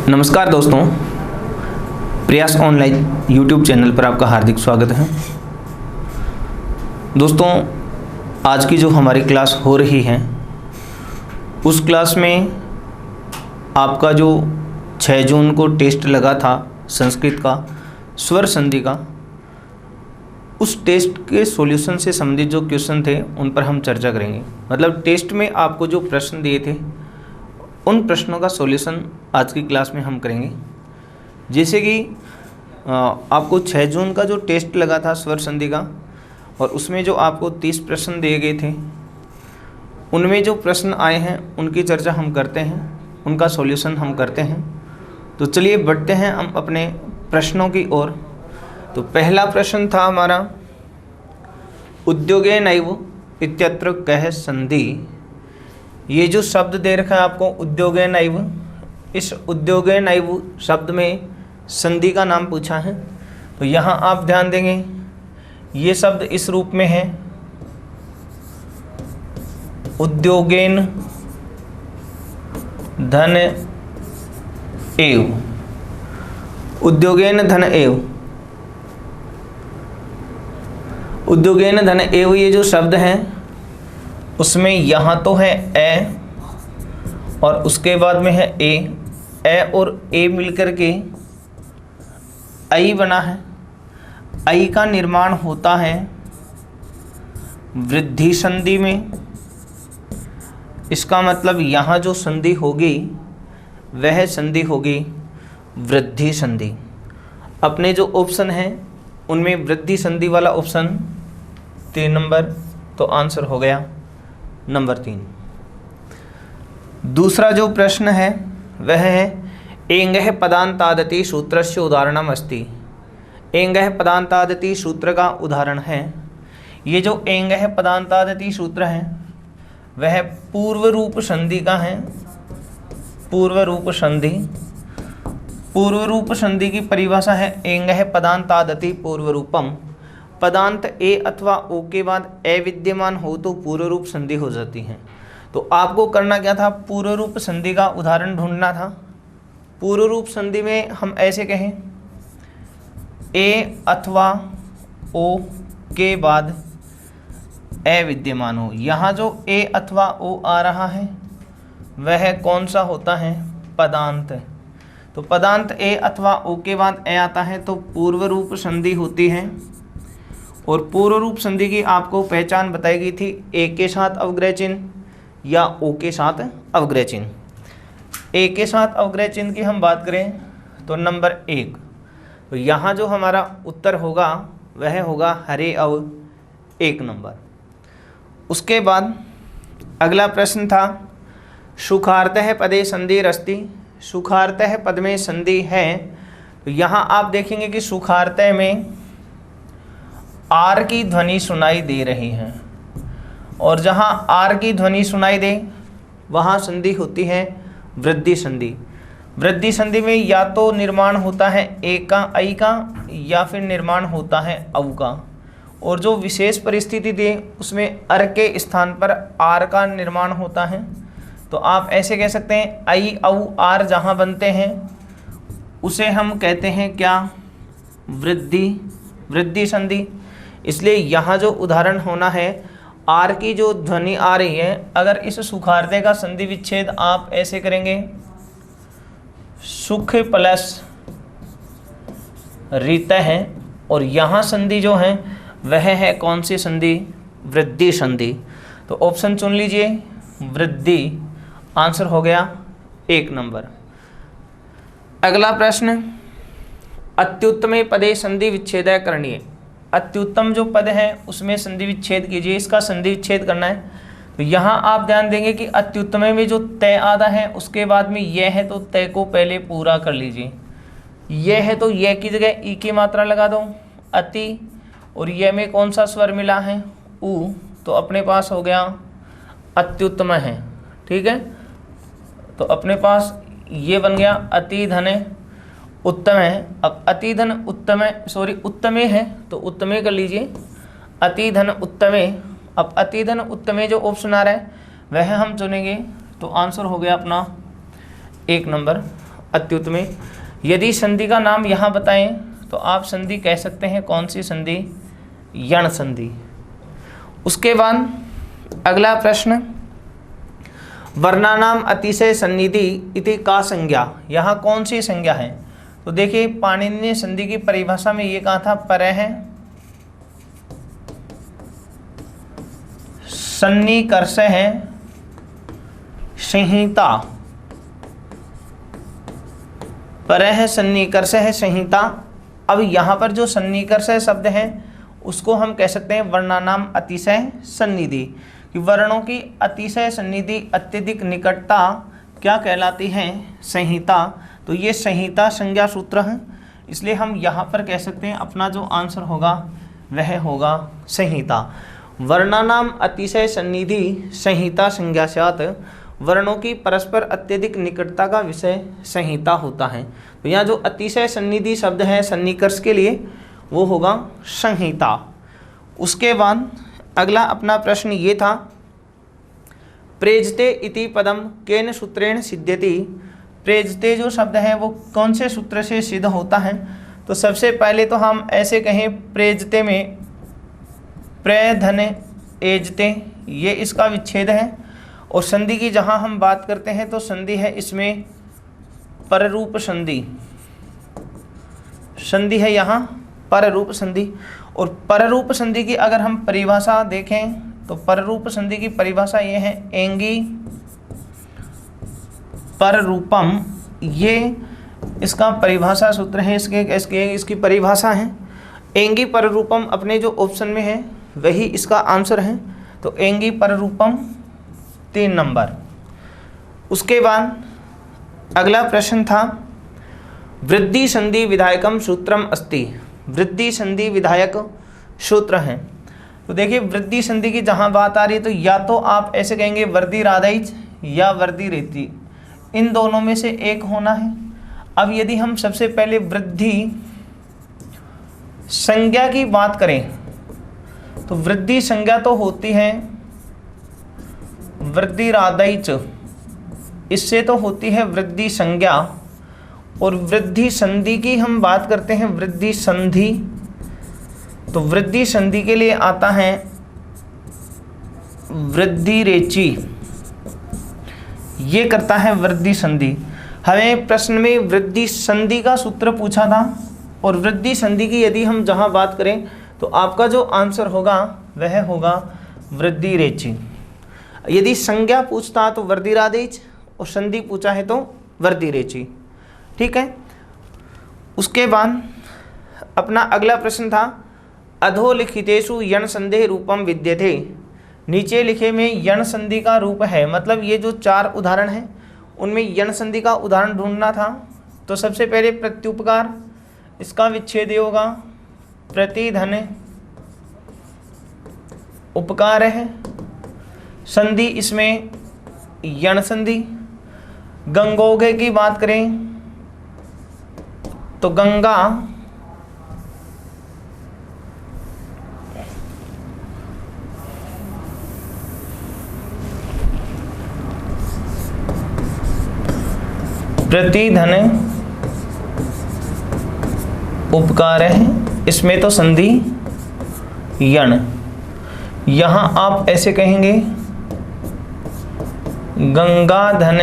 नमस्कार दोस्तों, प्रयास ऑनलाइन यूट्यूब चैनल पर आपका हार्दिक स्वागत है। दोस्तों, आज की जो हमारी क्लास हो रही है उस क्लास में आपका जो 6 जून को टेस्ट लगा था संस्कृत का स्वर संधि का, उस टेस्ट के सॉल्यूशन से संबंधित जो क्वेश्चन थे उन पर हम चर्चा करेंगे। मतलब टेस्ट में आपको जो प्रश्न दिए थे उन प्रश्नों का सॉल्यूशन आज की क्लास में हम करेंगे। जैसे कि आपको 6 जून का जो टेस्ट लगा था स्वर संधि का, और उसमें जो आपको 30 प्रश्न दिए गए थे, उनमें जो प्रश्न आए हैं उनकी चर्चा हम करते हैं, उनका सॉल्यूशन हम करते हैं। तो चलिए बढ़ते हैं हम अपने प्रश्नों की ओर। तो पहला प्रश्न था हमारा, उद्योगेनैव इत्यत्र कः संधि। ये जो शब्द दे रखा है आपको उद्योगेनैव, इस उद्योगेनैव शब्द में संधि का नाम पूछा है। तो यहाँ आप ध्यान देंगे, ये शब्द इस रूप में है, उद्योगेन धन एव, उद्योगेन धन एव, उद्योगेन धन एव ये जो शब्द है उसमें यहाँ तो है ए और उसके बाद में है ए और ए मिलकर के आई बना है। आई का निर्माण होता है वृद्धि संधि में। इसका मतलब यहाँ जो संधि होगी वह संधि होगी वृद्धि संधि। अपने जो ऑप्शन है उनमें वृद्धि संधि वाला ऑप्शन 3 नंबर, तो आंसर हो गया नंबर 3। दूसरा जो प्रश्न है वह है एंगः पदान्तादति सूत्रस्य उदाहरणम् अस्ति। एंगः पदान्तादति सूत्र का उदाहरण है। ये जो एंगः पदान्तादति सूत्र है वह पूर्व रूप संधि का है। पूर्व रूप संधि, पूर्व रूप संधि की परिभाषा है एंगः पदान्तादति पूर्व रूपम। पदांत ए अथवा ओ के बाद ए विद्यमान हो तो पूर्व रूप संधि हो जाती है। तो आपको करना क्या था, पूर्व रूप संधि का उदाहरण ढूंढना था। पूर्व रूप संधि में हम ऐसे कहें, ए अथवा ओ के बाद ए विद्यमान हो। यहाँ जो ए अथवा ओ आ रहा है वह कौन सा होता है, पदांत। तो पदांत ए अथवा ओ के बाद ए आता है तो पूर्व रूप संधि होती है। और पूर्व रूप संधि की आपको पहचान बताई गई थी, ए के साथ अवग्रह चिन्ह या ओ के साथ अवग्रह चिन्ह। ए के साथ अवग्रह चिन्ह की हम बात करें तो नंबर 1। तो यहाँ जो हमारा उत्तर होगा वह होगा हरे अव 1 नंबर। उसके बाद अगला प्रश्न था, सुखार्तः पदे संधिरस्ति। सुखार्तः पद में संधि है। तो यहाँ आप देखेंगे कि सुखार्तः में आर की ध्वनि सुनाई दे रही है, और जहाँ आर की ध्वनि सुनाई दे वहाँ संधि होती है वृद्धि संधि। वृद्धि संधि में या तो निर्माण होता है ए का आई का, या फिर निर्माण होता है औ का। और जो विशेष परिस्थिति दे उसमें अर के स्थान पर आर का निर्माण होता है। तो आप ऐसे कह सकते हैं, आई औ आर जहाँ बनते हैं उसे हम कहते हैं क्या, वृद्धि संधि। इसलिए यहाँ जो उदाहरण होना है, आर की जो ध्वनि आ रही है, अगर इस सुखार्तः का संधि विच्छेद आप ऐसे करेंगे, सुख प्लस रीतः है, और यहाँ संधि जो है वह है कौन सी संधि, वृद्धि संधि। तो ऑप्शन चुन लीजिए वृद्धि, आंसर हो गया 1 नंबर। अगला प्रश्न, अत्युत्तमे पदे संधि विच्छेदः करणीय। अत्युत्तम जो पद है उसमें संधि विच्छेद कीजिए, इसका संधि विच्छेद करना है। तो यहाँ आप ध्यान देंगे कि अत्युत्तमे में जो तय आधा है उसके बाद में यह है, तो तय को पहले पूरा कर लीजिए। यह है तो यह की जगह ई की मात्रा लगा दो, अति, और यह में कौन सा स्वर मिला है, उ, तो अपने पास हो गया अत्युत्तम है। ठीक है, तो अपने पास ये बन गया अति धन उत्तम है। अब अति धन उत्तमे, उत्तमे है तो उत्तमे कर लीजिए, अति धन उत्तमे। अब अति धन उत्तमे जो ऑप्शन आ रहा है वह हम चुनेंगे, तो आंसर हो गया अपना 1 नंबर। अत्युत में। यदि संधि का नाम यहाँ बताएं तो आप संधि कह सकते हैं कौन सी संधि? यण संधि। उसके बाद अगला प्रश्न, वर्णानाम अतिशय सन्निधि इति का संज्ञा, यहाँ कौन सी संज्ञा है? तो देखिए पाणिनि ने संधि की परिभाषा में ये कहा था, परः सन्निकर्षः संहिता, परः सन्निकर्षः संहिता। अब यहाँ पर जो सन्निकर्ष शब्द है उसको हम कह सकते हैं वर्णानाम अतिशय सन्निधि, कि वर्णों की अतिशय सन्निधि, अत्यधिक निकटता क्या कहलाती है? संहिता। तो ये संहिता संज्ञा सूत्र है, इसलिए हम यहाँ पर कह सकते हैं अपना जो आंसर होगा वह होगा संहिता। वर्णानाम अतिशय सन्निधि संहिता संज्ञा स्यात्, वर्णों की परस्पर अत्यधिक निकटता का विषय संहिता होता है। तो यहाँ जो अतिशय सन्निधि शब्द है सन्निकर्ष के लिए वो होगा संहिता। उसके बाद अगला अपना प्रश्न ये था, प्रेजते इति पदम केन सूत्रेण सिद्ध्यति, प्रेजते जो शब्द है वो कौन से सूत्र से सिद्ध होता है? तो सबसे पहले तो हम ऐसे कहें, प्रेजते में प्रधन एजते ये इसका विच्छेद है, और संधि की जहाँ हम बात करते हैं तो संधि है इसमें पररूप संधि, संधि है यहाँ पररूप संधि। और पररूप संधि की अगर हम परिभाषा देखें तो पररूप संधि की परिभाषा ये है, एंगी पररूपम, ये इसका परिभाषा सूत्र है, इसकी परिभाषा है। एंगी पररूपम अपने जो ऑप्शन में है वही इसका आंसर है, तो एंगी पररूपम 3 नंबर। उसके बाद अगला प्रश्न था, वृद्धि संधि विधायकम सूत्रम अस्ति, वृद्धि संधि विधायक सूत्र है। तो देखिए वृद्धि संधि की जहाँ बात आ रही है तो या तो आप ऐसे कहेंगे वर्दी राधाइच या वर्दी रेती, इन दोनों में से एक होना है। अब यदि हम सबसे पहले वृद्धि संज्ञा की बात करें तो वृद्धि संज्ञा तो होती है वृद्धि राधाइच, इससे तो होती है वृद्धि संज्ञा। और वृद्धि संधि की हम बात करते हैं वृद्धि संधि, तो वृद्धि संधि के लिए आता है वृद्धि रेची, ये करता है वृद्धि संधि। हमें प्रश्न में वृद्धि संधि का सूत्र पूछा था, और वृद्धि संधि की यदि हम जहां बात करें तो आपका जो आंसर होगा वह होगा वृद्धि रेची। यदि संज्ञा पूछता तो वर्दी राधेच, और संधि पूछा है तो वर्दी रेची। ठीक है। उसके बाद अपना अगला प्रश्न था, अधोलिखितेषु यण संधेः रूपम विद्यते, नीचे लिखे में यण संधि का रूप है, मतलब ये जो 4 उदाहरण हैं उनमें यण संधि का उदाहरण ढूंढना था। तो सबसे पहले प्रत्युपकार, इसका विच्छेद होगा प्रतिधन उपकार है, संधि इसमें यण संधि। गंगोगे की बात करें तो गंगा प्रतिधन उपकार है, इसमें तो संधि यण। यहां आप ऐसे कहेंगे गंगाधन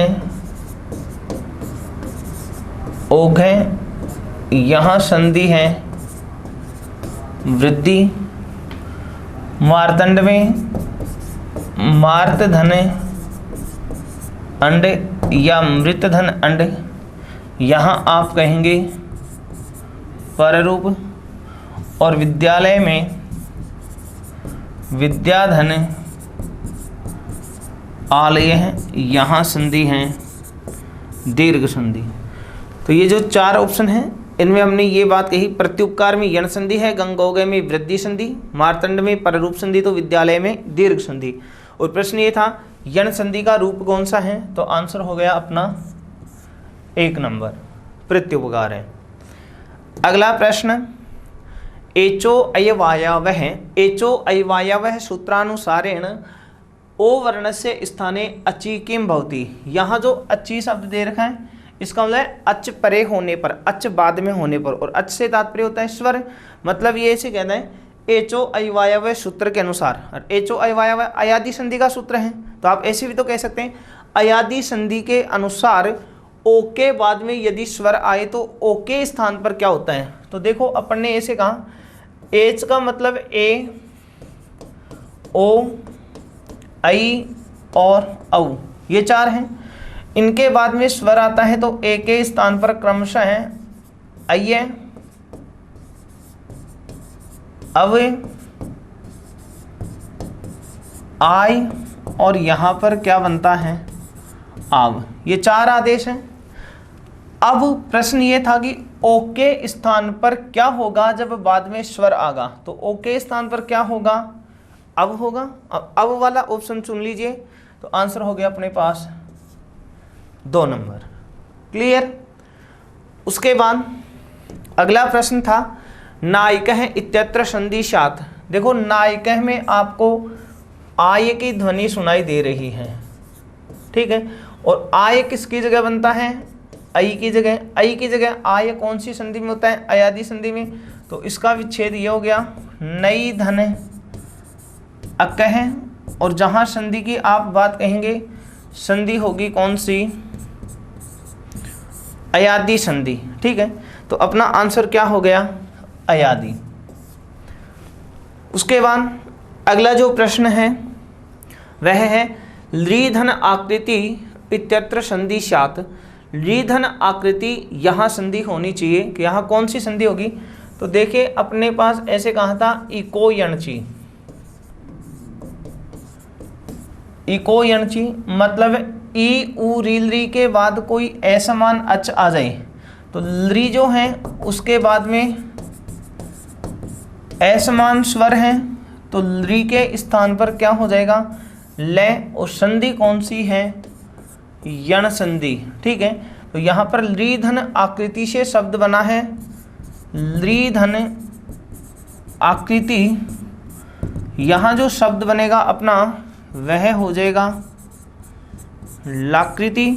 ओघ है, यहाँ संधि है वृद्धि। मार्तंड में मार्तधन अंड या मृतधन अंड, यहाँ आप कहेंगे पररूप। और विद्यालय में विद्याधन आलय है, यहाँ संधि है दीर्घ संधि। तो ये जो 4 ऑप्शन हैं इनमें हमने ये बात कही, प्रत्युपकार में यण संधि है, गंगोगे में वृद्धि संधि, मार्तंड में पररूप संधि, तो विद्यालय में दीर्घ संधि। और प्रश्न ये था यण संधि का रूप कौन सा है, तो आंसर हो गया अपना 1 नंबर प्रत्युपकार है। अगला प्रश्न, एचो अयवायवः, एचो अयवायवः सूत्रानुसारेण ओ वर्ण से स्थाने अचि किम भवति। यहाँ जो अचि शब्द दे रखा है इसका मतलब है अच परे होने पर, अच बाद में होने पर, और अच से तात्पर्य होता है स्वर। मतलब ये ऐसे कहना है एचो अयवायव्य सूत्र के अनुसार, और एचो अयवायव्य अयादि संधि का सूत्र है, तो आप ऐसे भी तो कह सकते हैं अयादि संधि के अनुसार ओ के बाद में यदि स्वर आए तो ओ के स्थान पर क्या होता है। तो देखो अपन ने ऐसे कहा एच का मतलब ए, ओ, आई और औ, ये चार हैं। इनके बाद में स्वर आता है तो ए के स्थान पर क्रमशः है अय, अव, आय, और यहां पर क्या बनता है आव। ये चार आदेश हैं। अब प्रश्न ये था कि ओ के स्थान पर क्या होगा जब बाद में स्वर आगा। तो ओ के स्थान पर क्या होगा, अब होगा। अब वाला ऑप्शन चुन लीजिए, तो आंसर हो गया अपने पास 2 नंबर। क्लियर। उसके बाद अगला प्रश्न था नायकः इत्यत्र संधि स्यात्। देखो नायकः में आपको आय की ध्वनि सुनाई दे रही है, ठीक है, और आय किसकी जगह बनता है, आई की जगह। आई की जगह आय कौन सी संधि में होता है, अयादि संधि में। तो इसका विच्छेद ये हो गया नई धन अकह, और जहां संधि की आप बात कहेंगे संधि होगी कौन सी, अयादि संधि, ठीक है। तो अपना आंसर क्या हो गया, अयादि। उसके बाद अगला जो प्रश्न है वह है लीधन आकृति इत्यत्र संधि स्यात्। लीधन आकृति यहाँ संधि होनी चाहिए कि यहाँ कौन सी संधि होगी। तो देखिए अपने पास ऐसे कहा था इको यणची, इको यणची मतलब ई उ री के बाद कोई असमान अच आ जाए तो ली जो है उसके बाद में असमान स्वर है, तो ली के स्थान पर क्या हो जाएगा ले, और संधि कौन सी है, यण संधि, ठीक है। तो यहाँ पर लीधन आकृति से शब्द बना है, लीधन आकृति, यहाँ जो शब्द बनेगा अपना वह हो जाएगा लाकृति।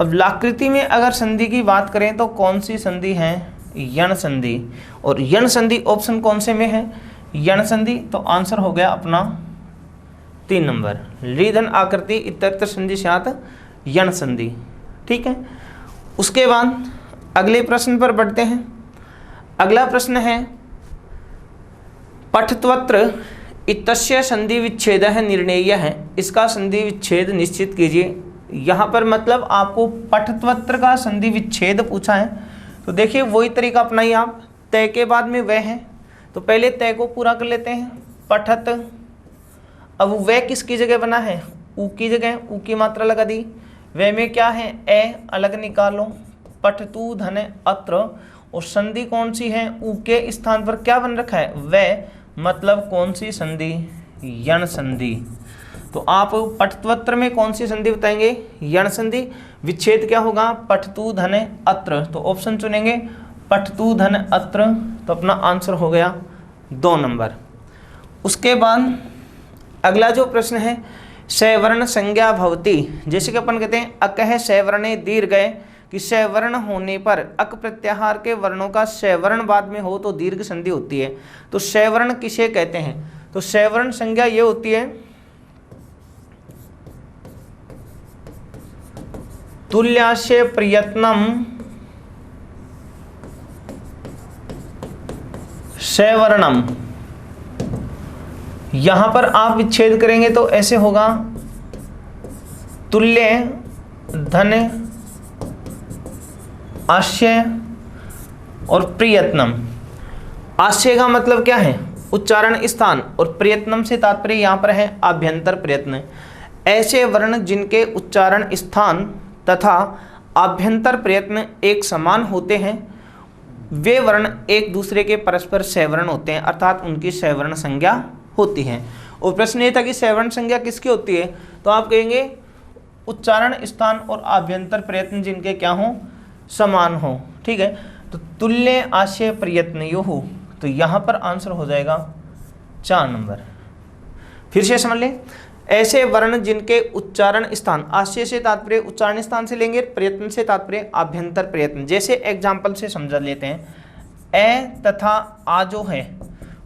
अब लाकृति में अगर संधि की बात करें तो कौन सी संधि है, यण संधि, और यण संधि ऑप्शन कौन से में है, यण संधि। तो आंसर हो गया अपना 3 नंबर, लीधन आकृति इत्यत्र संधि स्यात् यण संधि, ठीक है। उसके बाद अगले प्रश्न पर बढ़ते हैं। अगला प्रश्न है पठत्वत्र इत्यस्य संधि विच्छेद निर्णेय है। इसका संधि विच्छेद निश्चित कीजिए। यहाँ पर मतलब आपको पठत्वत्र का संधि विच्छेद पूछा है, तो देखिए वही तरीका अपनाइए आप, तय के बाद में वह है, तो पहले तय को पूरा कर लेते हैं, पठत। अब वह किसकी जगह बना है, ऊ की जगह, ऊ की मात्रा लगा दी, वह में क्या है ए अलग निकालो, पठतु धन अत्र, और संधि कौन सी है, ऊ के स्थान पर क्या बन रखा है वह, मतलब कौन सी संधि, यण संधि। तो आप पठत्वत्र में कौन सी संधि बताएंगे, यण संधि। विच्छेद क्या होगा, पठतु धन अत्र, तो ऑप्शन चुनेंगे पठतु धन अत्र, तो अपना आंसर हो गया 2 नंबर। उसके बाद अगला जो प्रश्न है सवर्ण संज्ञा भवति, जैसे कि अपन कहते हैं अकह सवर्णे दीर्घ, कि सवर्ण होने पर अक प्रत्याहार के वर्णों का सवर्ण बाद में हो तो दीर्घ संधि होती है। तो सवर्ण किसे कहते हैं, तो सवर्ण संज्ञा ये होती है तुल्यास्य प्रयत्नम सवर्णम। यहां पर आप विच्छेद करेंगे तो ऐसे होगा तुल्य धन आशय और प्रयत्नम। आशय का मतलब क्या है, उच्चारण स्थान, और प्रयत्नम से तात्पर्य यहाँ पर है आभ्यंतर प्रयत्न। ऐसे वर्ण जिनके उच्चारण स्थान तथा आभ्यंतर प्रयत्न एक समान होते हैं वे वर्ण एक दूसरे के परस्पर सवर्ण होते हैं, अर्थात उनकी सवर्ण संज्ञा होती है। और प्रश्न ये था कि सवर्ण संज्ञा किसकी होती है, तो आप कहेंगे उच्चारण स्थान और आभ्यंतर प्रयत्न जिनके क्या हों, समान हो, ठीक है। तो तुल्य आशय प्रयत्न यो हो, तो यहाँ पर आंसर हो जाएगा 4 नंबर। फिर से समझ लें, ऐसे वर्ण जिनके उच्चारण स्थान, आशय से तात्पर्य उच्चारण स्थान से लेंगे, प्रयत्न से तात्पर्य आभ्यंतर प्रयत्न। जैसे एग्जाम्पल से समझा लेते हैं, ए तथा आ जो है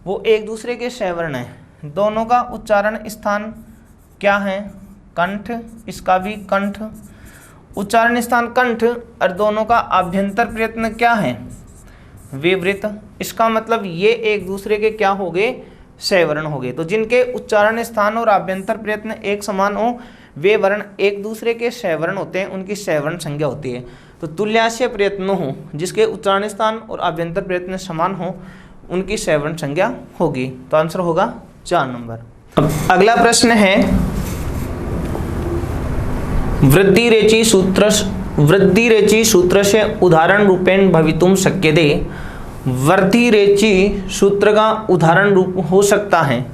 वो एक दूसरे के स्वर्ण हैं, दोनों का उच्चारण स्थान क्या है, कंठ, इसका भी कंठ, उच्चारण स्थान कंठ, और दोनों का आभ्यंतर प्रयत्न क्या है, विवृत। इसका मतलब ये एक दूसरे के क्या हो गए, स्वर्ण हो गए। तो जिनके उच्चारण स्थान और आभ्यंतर प्रयत्न एक समान हो वे वर्ण एक दूसरे के स्वर्ण होते हैं, उनकी स्वर्ण संज्ञा होती है। तो तुल्याश्य प्रयत्न हो जिसके उच्चारण स्थान और आभ्यंतर प्रयत्न समान हो उनकी स्वर्ण संज्ञा होगी। तो आंसर होगा 4 नंबर। अब अगला प्रश्न है, वृद्धिरेचि सूत्र से उदाहरण रूपेण भवितुम शक्यते। वृद्धिरेचि सूत्र का उदाहरण रूप हो सकता है,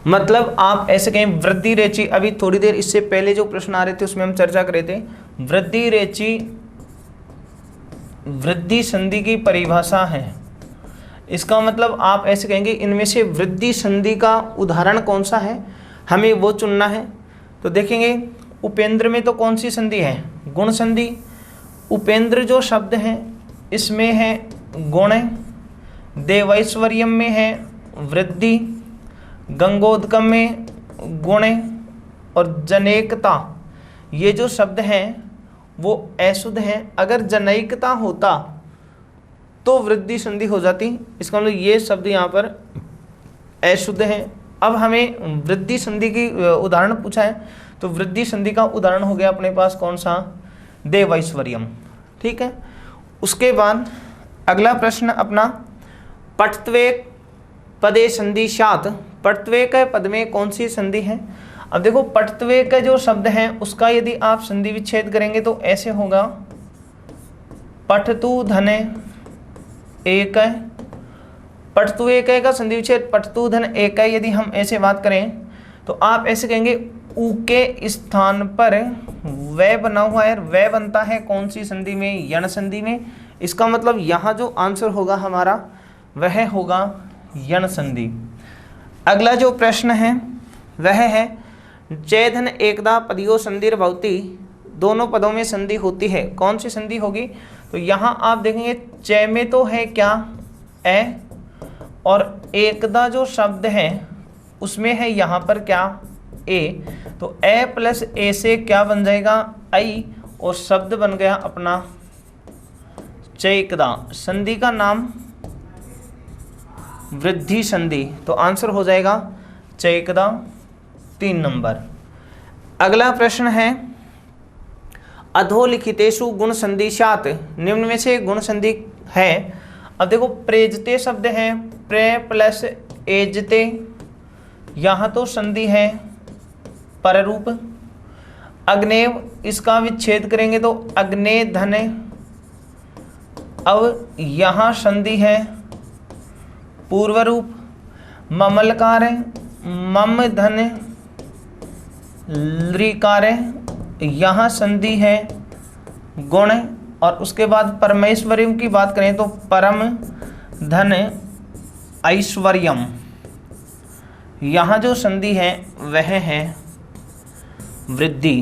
मतलब आप ऐसे कहें वृद्धिरेचि। अभी थोड़ी देर इससे पहले जो प्रश्न आ रहे थे उसमें हम चर्चा कर रहे थे, वृद्धिरेचि वृद्धि संधि की परिभाषा है। इसका मतलब आप ऐसे कहेंगे इनमें से वृद्धि संधि का उदाहरण कौन सा है, हमें वो चुनना है। तो देखेंगे उपेंद्र में तो कौन सी संधि है, गुण संधि। उपेंद्र जो शब्द है इसमें है गुण, देवैश्वर्यम में है वृद्धि, गंगोदकम में गुण, और जनेकता ये जो शब्द हैं वो अशुद्ध हैं। अगर जनैकता होता तो वृद्धि संधि हो जाती, इसका मतलब ये शब्द यहाँ पर अशुद्ध हैं। अब हमें वृद्धि संधि की उदाहरण पूछा है, तो वृद्धि संधि का उदाहरण हो गया अपने पास कौन सा, देवैश्वर्यम। ठीक है, उसके बाद अगला प्रश्न अपना, पठत्वे पदे संधि स्यात्। पठत्वे के पद में कौन सी संधि है। अब देखो पठत्वे का जो शब्द है उसका यदि आप संधि विच्छेद करेंगे तो ऐसे होगा, पठतु धने एक, पठतु एक का संधि विच्छेद पठतु धन एक। यदि हम ऐसे बात करें तो आप ऐसे कहेंगे उ के स्थान पर वह बना हुआ है, वह बनता है कौन सी संधि में, यण संधि में। इसका मतलब यहाँ जो आंसर होगा हमारा वह होगा यण संधि। अगला जो प्रश्न है वह है, चय धन एकदा पदियो संधिर भवति। दोनों पदों में संधि होती है, कौन सी संधि होगी। तो यहाँ आप देखेंगे चय में तो है क्या, ए, और एकदा जो शब्द है उसमें है यहाँ पर क्या, ए। तो ए प्लस ए से क्या बन जाएगा, आई, और शब्द बन गया अपना चैकदा। संधि का नाम वृद्धि संधि। तो आंसर हो जाएगा चैकदा 3 नंबर। अगला प्रश्न है, अधोलिखितेषु गुण संधि स्यात्। निम्न में से गुण संधि है। अब देखो प्रेजते शब्द है, प्रे प्लस एजते, यहाँ तो संधि है पररूप। अग्नेव इसका विच्छेद करेंगे तो अग्ने धन, अब यहाँ संधि है पूर्व रूप। ममलकार मम धन लृकार, यहाँ संधि है गुण। और उसके बाद परमेश्वरियम की बात करें तो परम धन ऐश्वर्यम, यहाँ जो संधि है वह है वृद्धि।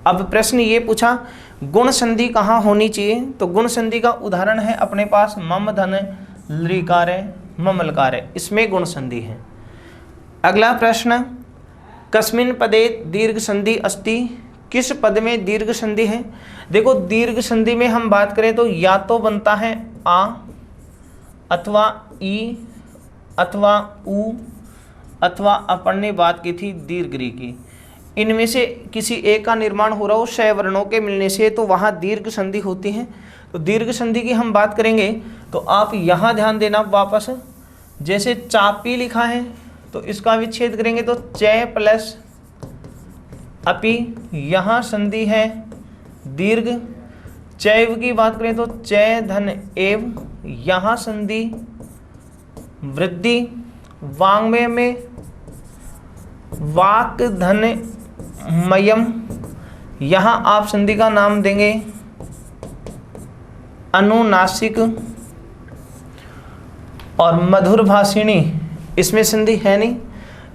अब प्रश्न ये पूछा गुण संधि कहाँ होनी चाहिए, तो गुण संधि का उदाहरण है अपने पास मम धन लृकार ममलकार, इसमें गुण संधि है। अगला प्रश्न, कस्मिन् पदे दीर्घ संधि अस्ति। किस पद में दीर्घ संधि है। देखो दीर्घ संधि में हम बात करें तो या तो बनता है आ अथवा ई अथवा उ अथवा अपन ने बात की थी दीर्घ री की। इनमें से किसी एक का निर्माण हो रहा हो शय वर्णों के मिलने से, तो वहाँ दीर्घ संधि होती है। तो दीर्घ संधि की हम बात करेंगे तो आप यहाँ ध्यान देना वापस, जैसे चापी लिखा है तो इसका विच्छेद करेंगे तो चय प्लस अपि, यहाँ संधि है दीर्घ। चैव की बात करें तो चय धन एव, यहाँ संधि वृद्धि। वांग्मय में वाक धन मयम, यहाँ आप संधि का नाम देंगे अनुनासिक। और मधुर भाषिणी, इसमें संधि है नहीं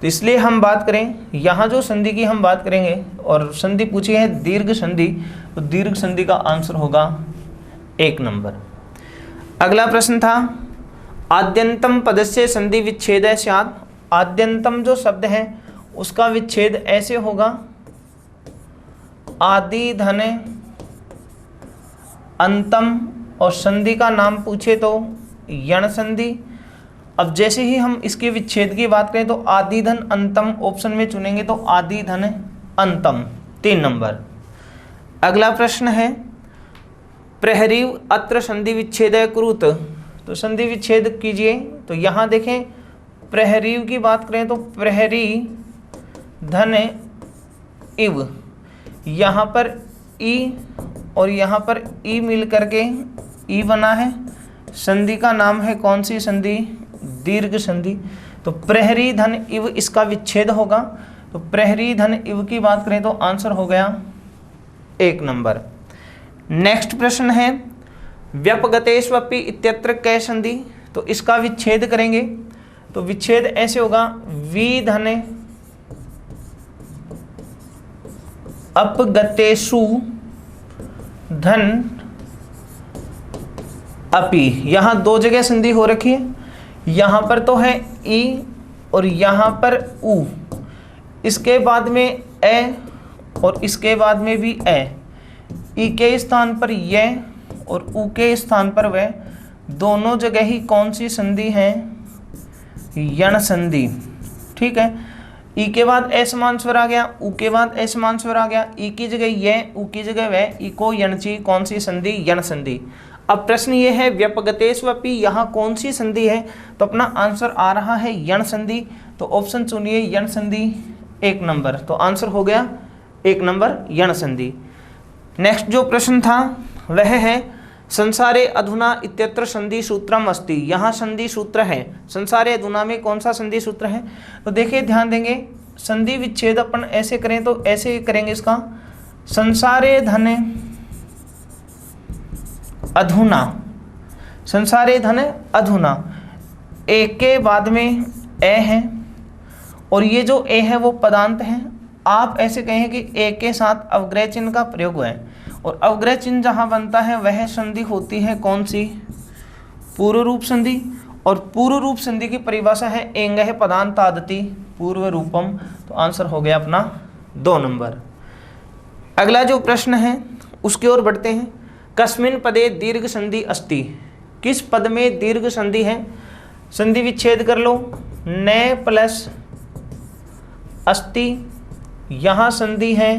तो इसलिए हम बात करें, यहाँ जो संधि की हम बात करेंगे और संधि पूछी है दीर्घ संधि, तो दीर्घ संधि का आंसर होगा 1 नंबर। अगला प्रश्न था आद्यंतम पदस्य संधि विच्छेद स्यात्। आद्यंतम जो शब्द है उसका विच्छेद ऐसे होगा आदि धन अंतम, और संधि का नाम पूछे तो यण संधि। अब जैसे ही हम इसके विच्छेद की बात करें तो आदि धन अंतम ऑप्शन में चुनेंगे तो आदि धन अंतम 3 नंबर। अगला प्रश्न है प्रहरीव अत्र संधि विच्छेद कुरुत। तो संधि विच्छेद कीजिए। तो यहाँ देखें प्रहरीव की बात करें तो प्रहरी धन इव, यहाँ पर ई और यहाँ पर ई मिल करके ई बना है। संधि का नाम है कौन सी संधि? दीर्घ संधि। तो प्रहरी धन इव इसका विच्छेद होगा। तो प्रहरी धन इव की बात करें तो आंसर हो गया 1 नंबर। नेक्स्ट प्रश्न है व्यपगतेष्वपि इत्यत्र कै संधि। तो इसका विच्छेद करेंगे तो विच्छेद ऐसे होगा वी धन अपगतेषु धन अपि। यहाँ 2 जगह संधि हो रखी है, यहाँ पर तो है ई और यहाँ पर उ, इसके बाद में ए और इसके बाद में भी ए। ई के स्थान पर यह और उ के स्थान पर वह, दोनों जगह ही कौन सी संधि है? यण संधि। ठीक है, ई के बाद ए समान स्वर आ गया, उ के बाद ए समान स्वर आ गया, ई की जगह यह, उ की जगह वह, ई को यणची, कौन सी संधि? यण संधि। अब प्रश्न ये है व्यपगतेष्वपि यहाँ कौन सी संधि है? तो अपना आंसर आ रहा है यण संधि। तो ऑप्शन चुनिए यण संधि 1 नंबर। तो आंसर हो गया 1 नंबर यण संधि। नेक्स्ट जो प्रश्न था वह है संसारे अधुना इत्यत्र संधि सूत्रम अस्ति। यहाँ संधि सूत्र है, संसारे अधुना में कौन सा संधि सूत्र है? तो देखिए ध्यान देंगे, संधि विच्छेद अपन ऐसे करें तो ऐसे करेंगे इसका, संसारे धन अधुना, संसारे धन अधुना, ए के बाद में ए है और ये जो ए है वो पदांत है। आप ऐसे कहें कि ए के साथ अवग्रह चिन्ह का प्रयोग हुआ है और अवग्रह चिन्ह जहाँ बनता है वह संधि होती है कौन सी? पूर्व रूप संधि। और पूर्व रूप संधि की परिभाषा है एंगह पदांतादति पूर्व रूपम। तो आंसर हो गया अपना 2 नंबर। अगला जो प्रश्न है उसकी ओर बढ़ते हैं। कस्मिन् पदे दीर्घ संधि अस्ति। किस पद में दीर्घ संधि है? संधि विच्छेद कर लो, न प्लस अस्ति, यहाँ संधि है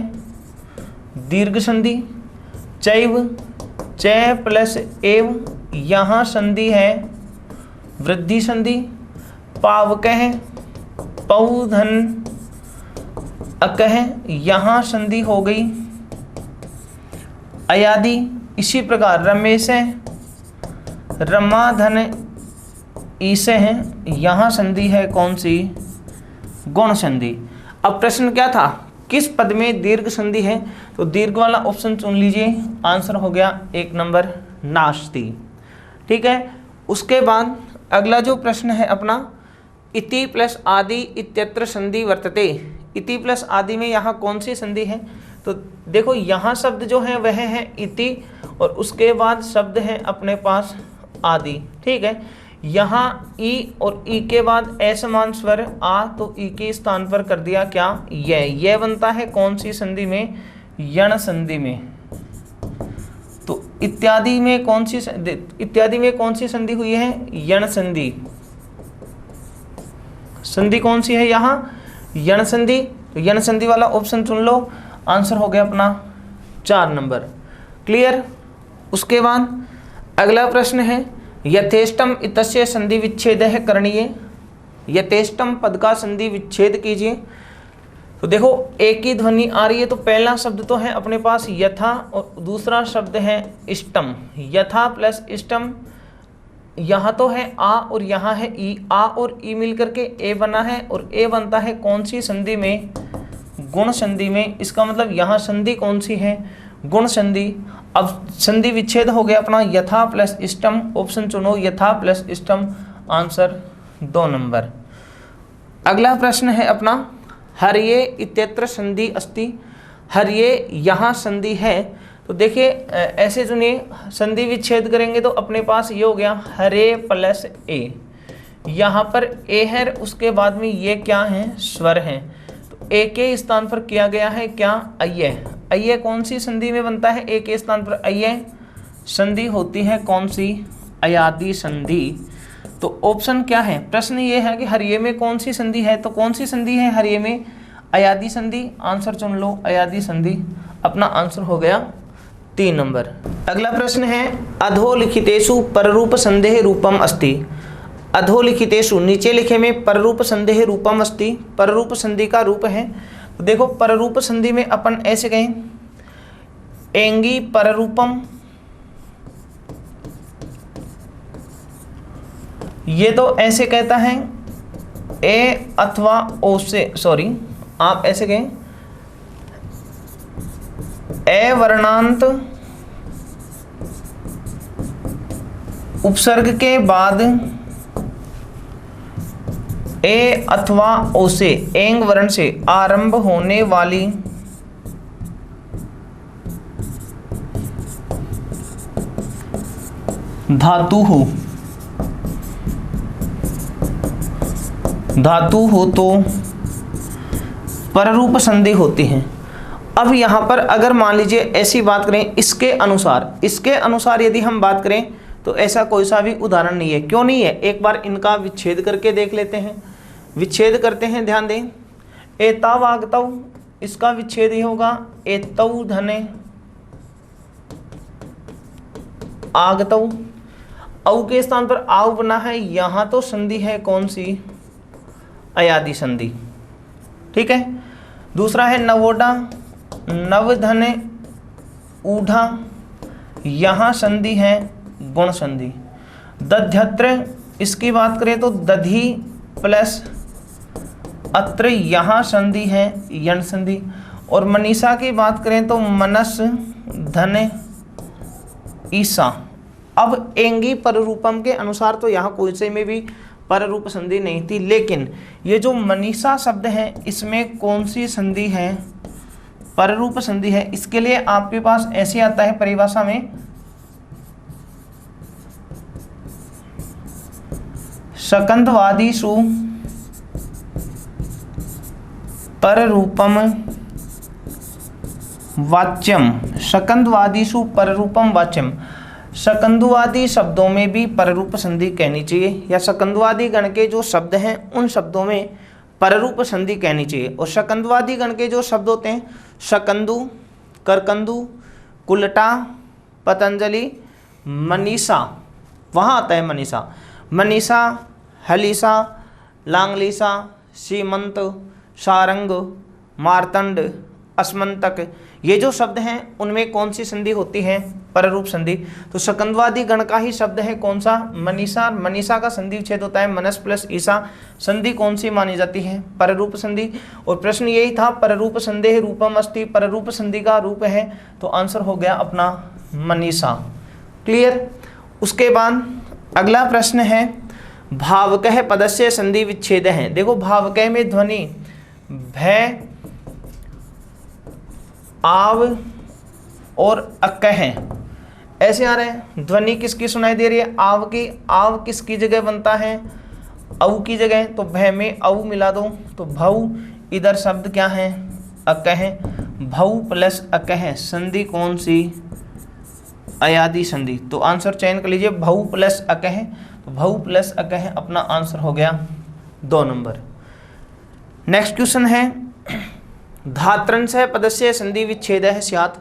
दीर्घ संधि। चैव, चै प्लस एव, यहाँ संधि है वृद्धि संधि। पावकः, पौ धन अकह, यहाँ संधि हो गई अयादि। इसी प्रकार रमेश है, रमा धन ईसे है, यहाँ संधि है कौन सी? गुण संधि। अब प्रश्न क्या था? किस पद में दीर्घ संधि है? तो दीर्घ वाला ऑप्शन चुन लीजिए। आंसर हो गया 1 नंबर नास्ति। ठीक है, उसके बाद अगला जो प्रश्न है अपना, इति प्लस आदि इत्यत्र संधि वर्तते। इति प्लस आदि में यहाँ कौन सी संधि है? तो देखो यहाँ शब्द जो है वह है इति और उसके बाद शब्द है अपने पास आदि। ठीक है, यहाँ ई और ई के बाद ए समान स्वर आ, तो ई के स्थान पर कर दिया क्या? यह बनता है कौन सी संधि में? यण संधि में। तो इत्यादि में कौन सी संधि हुई है? यण संधि। संधि कौन सी है यहाँ? यण संधि। तो यण संधि वाला ऑप्शन चुन लो। आंसर हो गया अपना 4 नंबर। क्लियर। उसके बाद अगला प्रश्न है यथेष्टम इतस्य संधि विच्छेद है करणीय। यथेष्टम पद का संधि विच्छेद कीजिए। तो देखो एक ही ध्वनि आ रही है, तो पहला शब्द तो है अपने पास यथा और दूसरा शब्द है इष्टम। यथा प्लस इष्टम, यहाँ तो है आ और यहाँ है ई। आ और ई मिलकर के ए बना है और ए बनता है कौन सी संधि में? गुण संधि में। इसका मतलब यहाँ संधि कौन सी है? गुण संधि। अब संधि विच्छेद हो गया अपना यथा प्लस इष्टम। ऑप्शन चुनो यथा प्लस इष्टम। Answer 2 number. अगला प्रश्न है अपना, हर्ये इत्यत्र संधि अस्ति। हर्ये यहाँ संधि है, तो देखिए ऐसे चुनिए, संधि विच्छेद करेंगे तो अपने पास ये हो गया हरे प्लस ए। यहाँ पर ए है, उसके बाद में ये क्या है, स्वर है, तो ए के स्थान पर किया गया है क्या, अय्य। अय्य कौन सी संधि में बनता है, ए के स्थान पर अय्य संधि होती है कौन सी, अयादि संधि। तो ऑप्शन क्या है, प्रश्न ये है कि हर्ये में कौन सी संधि है, तो कौन सी संधि है हर्ये में, अयादि संधि। आंसर चुन लो, अयादि संधि अपना आंसर हो गया 3 नंबर। अगला प्रश्न है, अधोलिखितेषु पररूप संदेह रूपम अस्ति। अधोलिखितेषु नीचे लिखे में पररूप संदेह रूपम अस्ति, पररूप संधि का रूप है। तो देखो पररूप संधि में अपन ऐसे कहें, एंगी पररूपम, ये तो ऐसे कहता है ए अथवा ओ से, सॉरी आप ऐसे कहें, ए वर्णांत उपसर्ग के बाद ए अथवा ओ से, एंग वर्ण से आरंभ होने वाली धातु हो तो पररूप संधि होती है। अब यहाँ पर अगर मान लीजिए ऐसी बात करें, इसके अनुसार यदि हम बात करें तो ऐसा कोई सा भी उदाहरण नहीं है। क्यों नहीं है, एक बार इनका विच्छेद करके देख लेते हैं। विच्छेद करते हैं, ध्यान दें, एताव आगतव, इसका विच्छेद ही होगा एतव धने आगतव। औ के स्थान पर आव बना है, यहाँ तो संधि है कौन सी, अयादि संधि। ठीक है, दूसरा है नवोडा, नव धने ऊढ़ा, यहाँ संधि है गुण संधि। दध्यत्र, इसकी बात करें तो दधी प्लस अत्र, यहाँ संधि है यण संधि। और मनीषा की बात करें तो मनस धने ईसा। अब एंगी पररूपम के अनुसार तो यहाँ कोई से में भी पररूप संधि नहीं थी, लेकिन ये जो मनीषा शब्द है इसमें कौन सी संधि है, पररूप संधि है। इसके लिए आपके पास ऐसे आता है परिभाषा में, शकंदवादीषु पररूपम वाच्यम। शकंदवादीषु पररूपम वाच्यम, शकंदवादी शब्दों में भी पररूप संधि कहनी चाहिए, या शकंदवादी गण के जो शब्द हैं उन शब्दों में पररूप संधि कहनी चाहिए। और शकंदवादी गण के जो शब्द होते हैं, शकंदु, करकंदु, कुलटा, पतंजलि, मनीषा, वहाँ आता है मनीषा, मनीषा, हलीसा, लांगलीसा, सीमंत, सारंग, मार्तंड, अस्मंतक, ये जो शब्द हैं उनमें कौन सी संधि होती है, पररूप संधि। तो शकंदवादी गण का ही शब्द है कौन सा, मनीषा। मनीषा का संधि विच्छेद होता है मनस प्लस ईसा, संधि कौन सी मानी जाती है, पररूप संधि। और प्रश्न यही था, पररूप संदेह रूपम अस्ति, पररूप संधि का रूप है, तो आंसर हो गया अपना मनीषा। क्लियर। उसके बाद अगला प्रश्न है, भावकः पदस्य संधि विच्छेद है। देखो भावकः में ध्वनि भय, आव और अकह है, ऐसे आ रहे हैं। ध्वनि किसकी सुनाई दे रही है, आव की। आव किसकी जगह बनता है, औ की जगह, तो भय में औ मिला दो तो भौ। इधर शब्द क्या है, अकह, भौ प्लस अकह, संधि कौन सी, अयादि संधि। तो आंसर चयन कर लीजिए, भौ प्लस अकह, तो भौ प्लस अकह अपना आंसर हो गया 2 नंबर। नेक्स्ट क्वेश्चन है, धात्रंशः पदस्य संधि विच्छेद है स्यात्।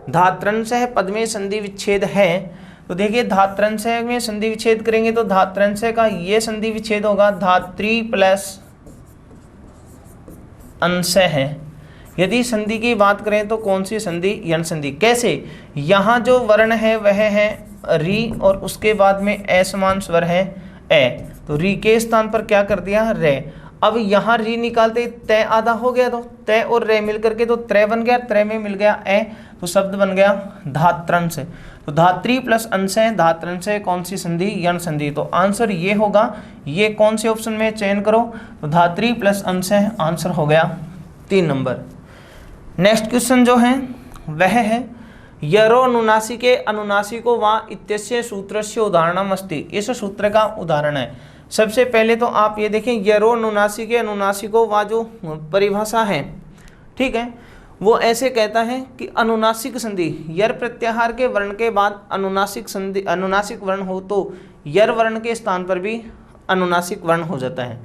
धात्रंशः पद में संधि विच्छेद है, तो देखिए धात्रंशः में संधि विच्छेद करेंगे तो धात्रंशः का ये संधि विच्छेद होगा धात्री प्लस अंश है। यदि संधि की बात करें तो कौन सी संधि, यण संधि। कैसे, यहाँ जो वर्ण है वह है री और उसके बाद में ए समान स्वर है ए, तो री के स्थान पर क्या कर दिया, रे। अब यहाँ री निकालते तय आधा हो गया, तो तय और रे मिल करके तो त्रय बन गया, त्रय में मिल गया ए, तो शब्द बन गया धात्रंश। तो धात्री प्लस अंशय धात्रंशय कौन सी संधि, यण संधि। तो आंसर ये होगा, ये कौन से ऑप्शन में चयन करो, तो धात्री प्लस अंशय आंसर हो गया 3 नंबर। नेक्स्ट क्वेश्चन जो है वह है यरो अनुनासिके के अनुनासिको वा इत्यस्य सूत्रस्य उदाहरणम अस्ति। इस सूत्र का उदाहरण है। सबसे पहले तो आप ये देखें, यरो अनुनासिके के अनुनासिको वा जो परिभाषा है, ठीक है, वो ऐसे कहता है कि अनुनासिक संधि यर प्रत्याहार के वर्ण के बाद अनुनासिक संधि, अनुनासिक वर्ण हो तो यर वर्ण के स्थान पर भी अनुनासिक वर्ण हो जाता है।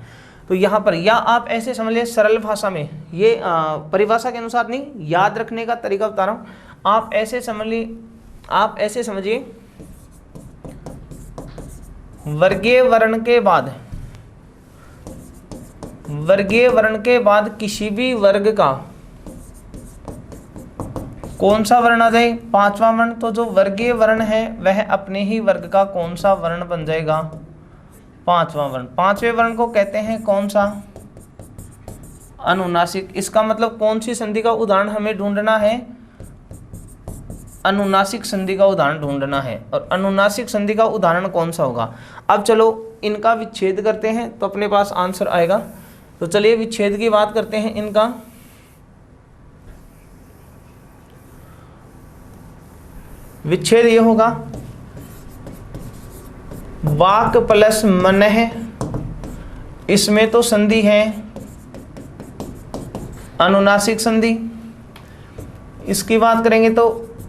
तो यहाँ पर या आप ऐसे समझ लें सरल भाषा में, ये परिभाषा के अनुसार नहीं, याद रखने का तरीका बता रहा हूँ। आप ऐसे समझ ली, आप ऐसे समझिए, वर्गीय वर्ण के बाद किसी भी वर्ग का कौन सा वर्ण आ जाए, 5वां वर्ण। तो जो वर्गीय वर्ण है वह अपने ही वर्ग का कौन सा वर्ण बन जाएगा, 5वां वर्ण। 5वें वर्ण को कहते हैं कौन सा, अनुनासिक। इसका मतलब कौन सी संधि का उदाहरण हमें ढूंढना है, अनुनासिक संधि का उदाहरण ढूंढना है। और अनुनासिक संधि का उदाहरण कौन सा होगा। अब चलो इनका विच्छेद करते हैं तो अपने पास आंसर आएगा। तो चलिए विच्छेद की बात करते हैं। इनका विच्छेद ये होगा, वाक प्लस मनः, इसमें तो संधि है अनुनासिक संधि। इसकी बात करेंगे तो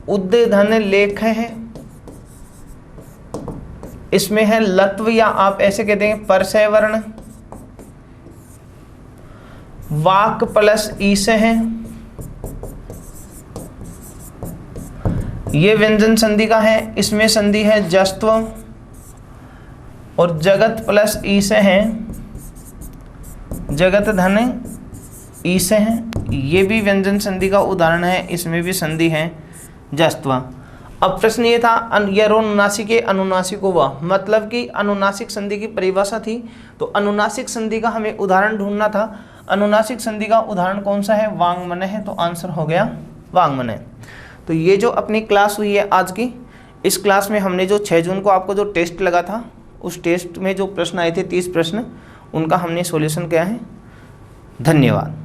उद्धन लेख है, इसमें है लत्व या आप ऐसे कहते हैं परसय वर्ण। वाक प्लस ईस है, ये व्यंजन संधि का है, इसमें संधि है जस्त्व। और जगत प्लस ईस है, जगत धन ईस है, ये भी व्यंजन संधि का उदाहरण है, इसमें भी संधि है जस्त्व। अब प्रश्न ये था यरो अनुनासिके अनुनासिको वा, मतलब कि अनुनासिक संधि की परिभाषा थी। तो अनुनासिक संधि का हमें उदाहरण ढूंढना था। अनुनासिक संधि का उदाहरण कौन सा है, वांगमन है। तो आंसर हो गया वांगमन है। तो ये जो अपनी क्लास हुई है आज की, इस क्लास में हमने जो 6 जून को आपको जो टेस्ट लगा था, उस टेस्ट में जो प्रश्न आए थे 30 प्रश्न, उनका हमने सॉल्यूशन किया है। धन्यवाद।